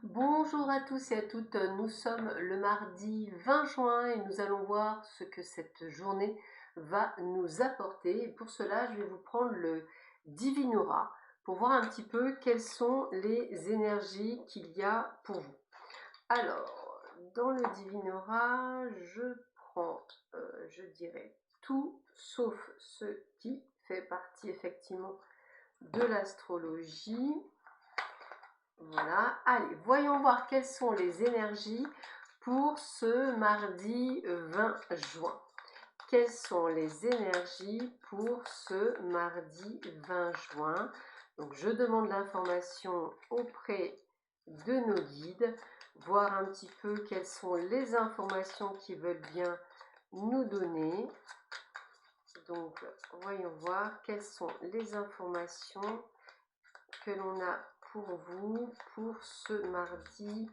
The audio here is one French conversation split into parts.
Bonjour à tous et à toutes, nous sommes le mardi 20 juin et nous allons voir ce que cette journée va nous apporter. Et pour cela, je vais vous prendre le Divinoura pour voir un petit peu quelles sont les énergies qu'il y a pour vous. Alors, dans le Divinoura, je prends, je dirais, tout sauf ce qui fait partie effectivement de l'astrologie. Voilà, allez, voyons voir quelles sont les énergies pour ce mardi 20 juin. Quelles sont les énergies pour ce mardi 20 juin? Donc, je demande l'information auprès de nos guides, voir un petit peu quelles sont les informations qu'ils veulent bien nous donner. Donc, voyons voir quelles sont les informations que l'on a pour vous pour ce mardi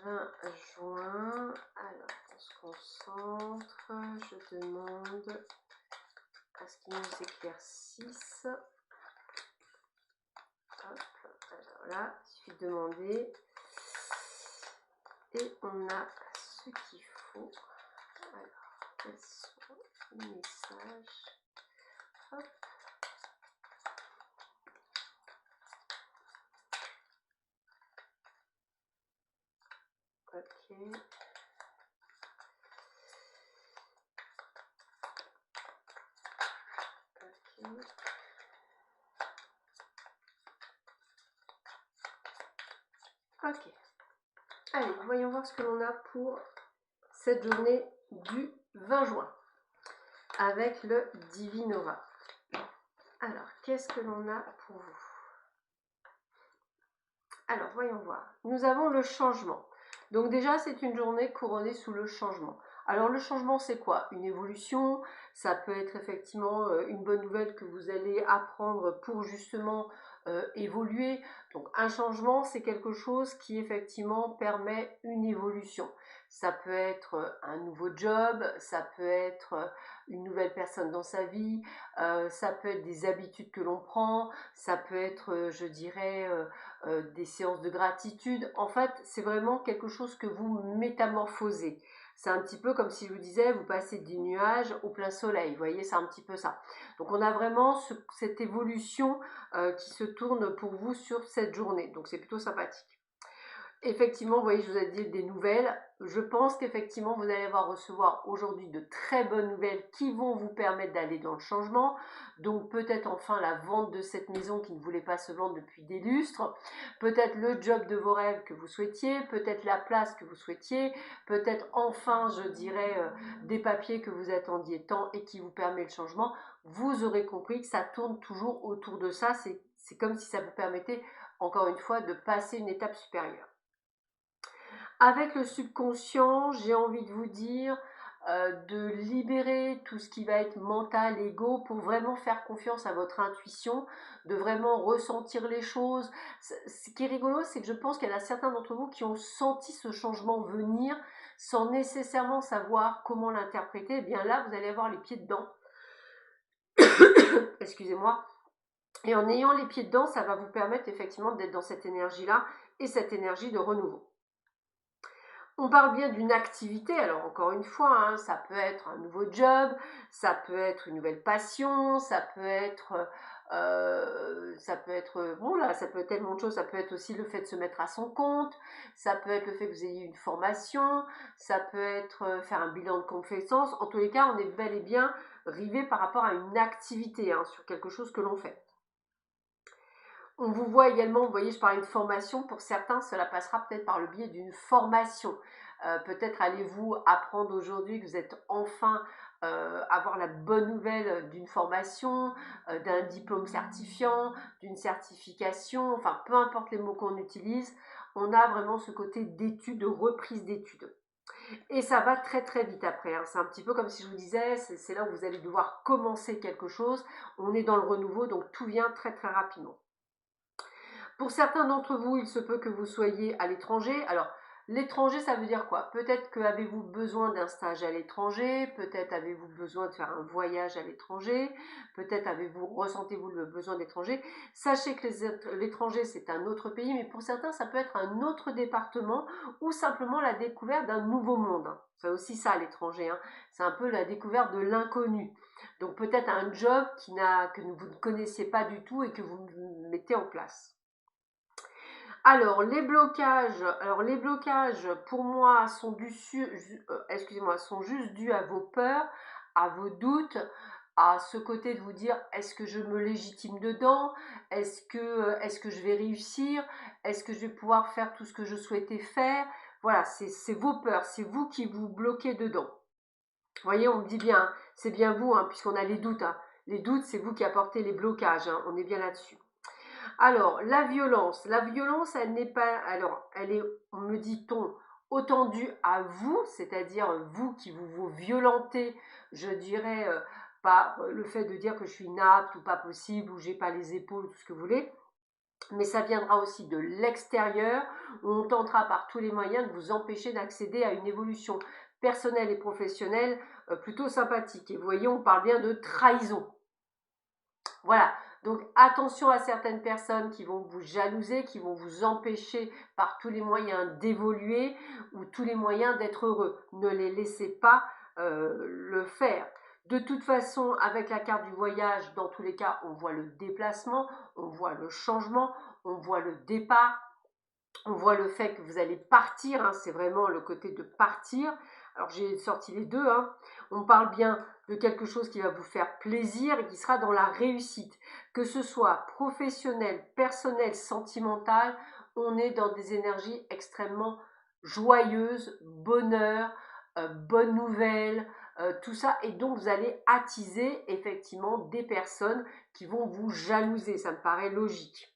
20 juin. Alors, on se concentre. Je demande à ce qu'il nous éclaircisse. Hop, alors là, il suffit de demander. Et on a ce qu'il faut. Alors, quels sont les messages? Hop. Ok. Ok. Allez, voyons voir ce que l'on a pour cette journée du 20 juin avec le Divinoura. Alors, qu'est-ce que l'on a pour vous? Alors, voyons voir. Nous avons le changement. Donc déjà, c'est une journée couronnée sous le changement. Alors, le changement, c'est quoi? Une évolution. Ça peut être effectivement une bonne nouvelle que vous allez apprendre pour justement évoluer. Donc, un changement, c'est quelque chose qui effectivement permet une évolution. Ça peut être un nouveau job, ça peut être une nouvelle personne dans sa vie, ça peut être des habitudes que l'on prend, ça peut être, je dirais, des séances de gratitude. En fait, c'est vraiment quelque chose que vous métamorphosez. C'est un petit peu comme si je vous disais, vous passez des nuages au plein soleil. Vous voyez, c'est un petit peu ça. Donc, on a vraiment cette évolution qui se tourne pour vous sur cette journée. Donc, c'est plutôt sympathique. Effectivement, vous voyez, je vous ai dit des nouvelles. Je pense qu'effectivement, vous allez recevoir aujourd'hui de très bonnes nouvelles qui vont vous permettre d'aller dans le changement. Donc, peut-être enfin la vente de cette maison qui ne voulait pas se vendre depuis des lustres. Peut-être le job de vos rêves que vous souhaitiez. Peut-être la place que vous souhaitiez. Peut-être enfin, je dirais, des papiers que vous attendiez tant et qui vous permet le changement. Vous aurez compris que ça tourne toujours autour de ça. C'est comme si ça vous permettait, encore une fois, de passer une étape supérieure. Avec le subconscient, j'ai envie de vous dire de libérer tout ce qui va être mental, ego, pour vraiment faire confiance à votre intuition, de vraiment ressentir les choses. Ce qui est rigolo, c'est que je pense qu'il y en a certains d'entre vous qui ont senti ce changement venir sans nécessairement savoir comment l'interpréter. Et bien là, vous allez avoir les pieds dedans. Excusez-moi. Et en ayant les pieds dedans, ça va vous permettre effectivement d'être dans cette énergie-là et cette énergie de renouveau. On parle bien d'une activité, alors encore une fois, hein, ça peut être un nouveau job, ça peut être une nouvelle passion, ça peut être bon là, ça peut être tellement de choses, ça peut être aussi le fait de se mettre à son compte, ça peut être le fait que vous ayez une formation, ça peut être faire un bilan de compétences. En tous les cas, on est bel et bien rivé par rapport à une activité, hein, sur quelque chose que l'on fait. On vous voit également, vous voyez, je parlais de formation, pour certains, cela passera peut-être par le biais d'une formation. Peut-être allez-vous apprendre aujourd'hui que vous êtes enfin avoir la bonne nouvelle d'une formation, d'un diplôme certifiant, d'une certification, enfin peu importe les mots qu'on utilise, on a vraiment ce côté d'études, de reprise d'études. Et ça va très très vite après, hein. C'est un petit peu comme si je vous disais, c'est là où vous allez devoir commencer quelque chose, on est dans le renouveau, donc tout vient très très rapidement. Pour certains d'entre vous, il se peut que vous soyez à l'étranger. Alors, L'étranger, ça veut dire quoi? Peut-être que avez-vous besoin d'un stage à l'étranger, peut-être avez-vous besoin de faire un voyage à l'étranger, peut-être ressentez-vous le besoin d'étranger. Sachez que l'étranger, c'est un autre pays, mais pour certains, ça peut être un autre département ou simplement la découverte d'un nouveau monde. C'est aussi ça, l'étranger, hein. C'est un peu la découverte de l'inconnu. Donc peut-être un job que vous ne connaissiez pas du tout et que vous mettez en place. Alors les blocages pour moi sont sont juste dus à vos peurs, à vos doutes, à ce côté de vous dire est-ce que je me légitime dedans, est-ce que je vais réussir, est-ce que je vais pouvoir faire tout ce que je souhaitais faire. Voilà, c'est vos peurs, c'est vous qui vous bloquez dedans. Vous voyez, on me dit bien, hein, c'est bien vous, hein, puisqu'on a les doutes, hein. Les doutes, c'est vous qui apportez les blocages, hein, on est bien là-dessus. Alors, la violence, elle n'est pas, alors, elle est, me dit-on, autant due à vous, c'est-à-dire vous qui vous violentez, je dirais, par le fait de dire que je suis inapte ou pas possible, ou j'ai pas les épaules, tout ce que vous voulez, mais ça viendra aussi de l'extérieur, où on tentera par tous les moyens de vous empêcher d'accéder à une évolution personnelle et professionnelle plutôt sympathique. Et vous voyez, on parle bien de trahison. Voilà, donc attention à certaines personnes qui vont vous jalouser, qui vont vous empêcher par tous les moyens d'évoluer ou tous les moyens d'être heureux. Ne les laissez pas le faire. De toute façon, avec la carte du voyage, dans tous les cas, on voit le déplacement, on voit le changement, on voit le départ, on voit le fait que vous allez partir, hein, c'est vraiment le côté de partir. Alors j'ai sorti les deux, hein. On parle bien de quelque chose qui va vous faire plaisir et qui sera dans la réussite. Que ce soit professionnel, personnel, sentimental, on est dans des énergies extrêmement joyeuses, bonheur, bonnes nouvelles, tout ça. Et donc vous allez attiser effectivement des personnes qui vont vous jalouser, ça me paraît logique.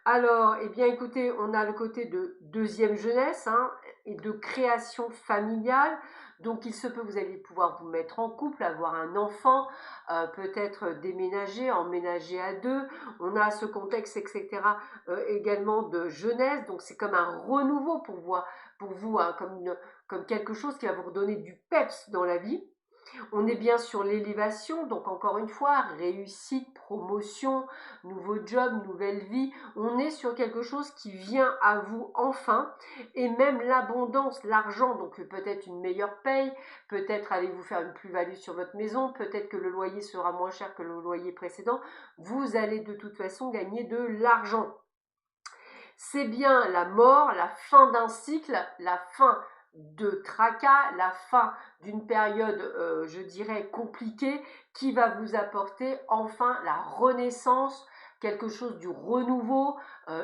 Alors, eh bien écoutez, on a le côté de deuxième jeunesse, hein, et de création familiale. Donc il se peut que vous allez pouvoir vous mettre en couple, avoir un enfant, peut-être déménager, emménager à deux. On a ce contexte, etc. Également de jeunesse. Donc c'est comme un renouveau pour vous hein, comme quelque chose qui va vous redonner du peps dans la vie. On est bien sur l'élévation, donc encore une fois, réussite, promotion, nouveau job, nouvelle vie. On est sur quelque chose qui vient à vous enfin, et même l'abondance, l'argent, donc peut-être une meilleure paye, peut-être allez-vous faire une plus-value sur votre maison, peut-être que le loyer sera moins cher que le loyer précédent. Vous allez de toute façon gagner de l'argent. C'est bien la mort, la fin d'un cycle, la fin de tracas, la fin d'une période, je dirais, compliquée, qui va vous apporter enfin la renaissance, quelque chose du renouveau,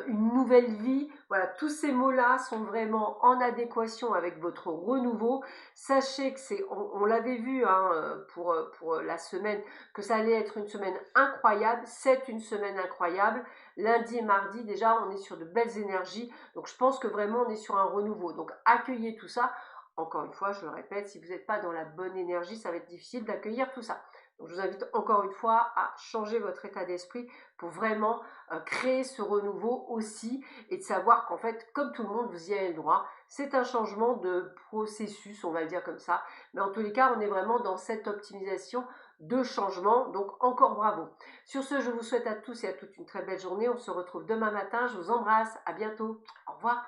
une nouvelle vie. Voilà, tous ces mots-là sont vraiment en adéquation avec votre renouveau. Sachez que on l'avait vu hein, pour la semaine, que ça allait être une semaine incroyable. C'est une semaine incroyable. Lundi et mardi, déjà, on est sur de belles énergies. Donc, je pense que vraiment, on est sur un renouveau. Donc, accueillez tout ça. Encore une fois, je le répète, si vous n'êtes pas dans la bonne énergie, ça va être difficile d'accueillir tout ça. Donc, je vous invite encore une fois à changer votre état d'esprit pour vraiment créer ce renouveau aussi et de savoir qu'en fait, comme tout le monde, vous y avez le droit. C'est un changement de processus, on va le dire comme ça. Mais en tous les cas, on est vraiment dans cette optimisation de changement. Donc, encore bravo. Sur ce, je vous souhaite à tous et à toutes une très belle journée. On se retrouve demain matin. Je vous embrasse. À bientôt. Au revoir.